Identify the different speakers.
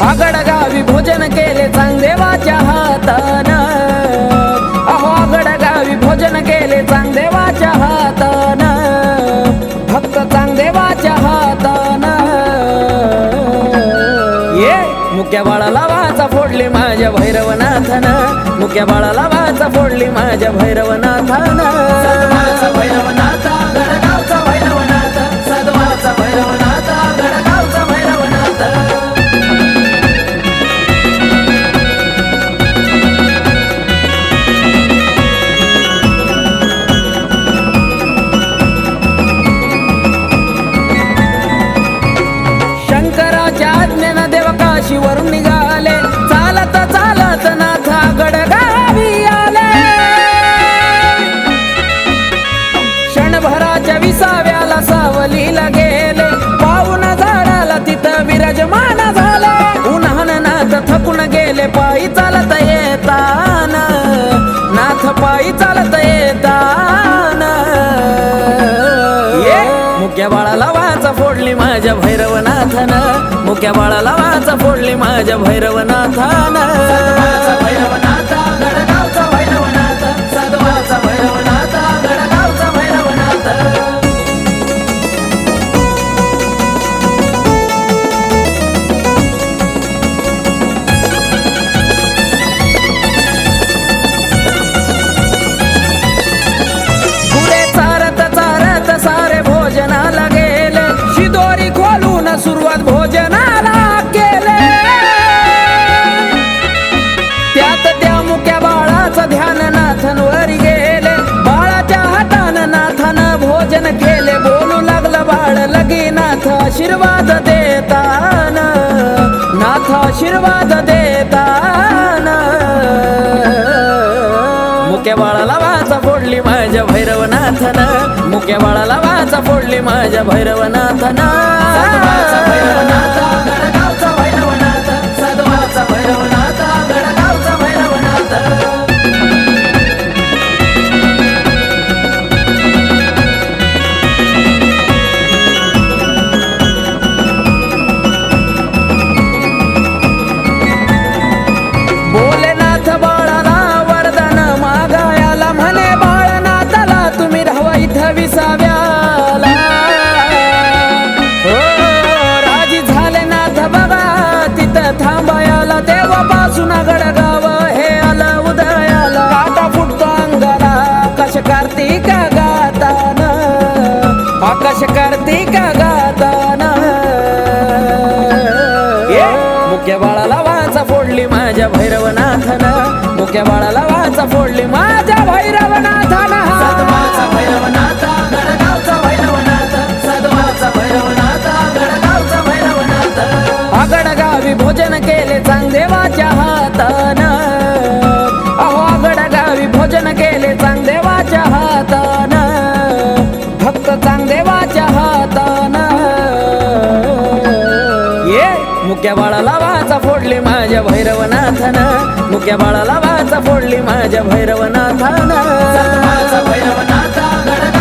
Speaker 1: आगड गावी भोजन केले चांगदेवाच्या हातान, अहो आगड गावी भोजन केले चांगदेवाच्या हातान, भक्त चांगदेवाच्या हातान. ये मुक्या बाळाला वाचा फोडली माझ्या भैरवनाथन, मुक्या बाळाला वाचा फोडली माझ्या भैरवनाथन.
Speaker 2: सद्वाचा भैरवनाथ गडगावचा भैरवनाथ, सद्वाचा भैरवनाथ गडगावचा भैरवनाथ.
Speaker 1: शंकराच्या आज्ञेनं देव काशीवरून निघाले, चालत चालत नाथ आगड गावी आले. क्षणभराच्या विसाव्याला सावलीला गेले, पाऊन झाडाला तिथं विराजमान झाले. उन्हान नाथ थकून गेले, पायी चालत येताना, नाथ पायी चालत येताना. मुक्या बाळाला वाचा फोडली माझ्या भैरवनाथन, मुक्या बाळाला वाचा फोडली माझ्या भैरवनाथन.
Speaker 2: सद्वाचा भैरवनाथ गडगावचा भैरवनाथ, सद्वाचा भैरवनाथ गडगावचा भैरवनाथ.
Speaker 1: पुढे चारत चारत सारे भोजनाला गेले, शिदोरी खोलून सुरुवात भोजनाला केले. त्यात त्या मुक्या बाळाचं ध्यान नाथांवर गेले, बाळाच्या हातानं नाथानं भोजन केले. बोलू लागलं बाळ लगी नाथ आशीर्वाद देताना, नाथ आशीर्वाद देताना. मुक्या बाळाला वाचा फोडली माझ्या भैरवनाथन, मुक्या बाळाला वाचा फोडली माझ्या भैरवनाथन.
Speaker 2: सद्वाचा भैरवनाथ गडगावचा भैरवनाथ, सद्वाचा भैरवनाथ गडगावचा भैरवनाथ.
Speaker 1: भोलेनाथ बाळाला वरदान मागायाला, म्हणे बाळनाथाला तुम्ही राहावा इथं विसाव्याला. हो राजी झाले नाथ बघा तिथं थांबायाला, तेव्हापासून गडगाव हे आलं उदयाला. काटा फुटतो अंगाला आकाश कार्तिक गातान, आकाश कार्तिक गातान. मुक्या बाळाला वाचा फोडली माझ्या भैरवनाथन, मुक्या बाळाला वाचा फोडली माझ्या भैरवनाथन.
Speaker 2: सद्वाचा भैरवनाथ गडगावचा भैरवनाथ, सद्वाचा भैरवनाथ गडगावचा भैरवनाथ.
Speaker 1: आगड गावी भोजन केले चांगदेवाच्या हातान, अहो आगड गावी भोजन केले चांगदेवाच्या हातान, भक्त चांगदेवाच्या हातान. ये मुक्या बाळाला वाचा फोडली माझ्या भैरवनाथन, मुक्या बाळाला वाचा फोडली माझ्या भैरवनाथन.
Speaker 2: सद्वाचा भैरवनाथ गडगावचा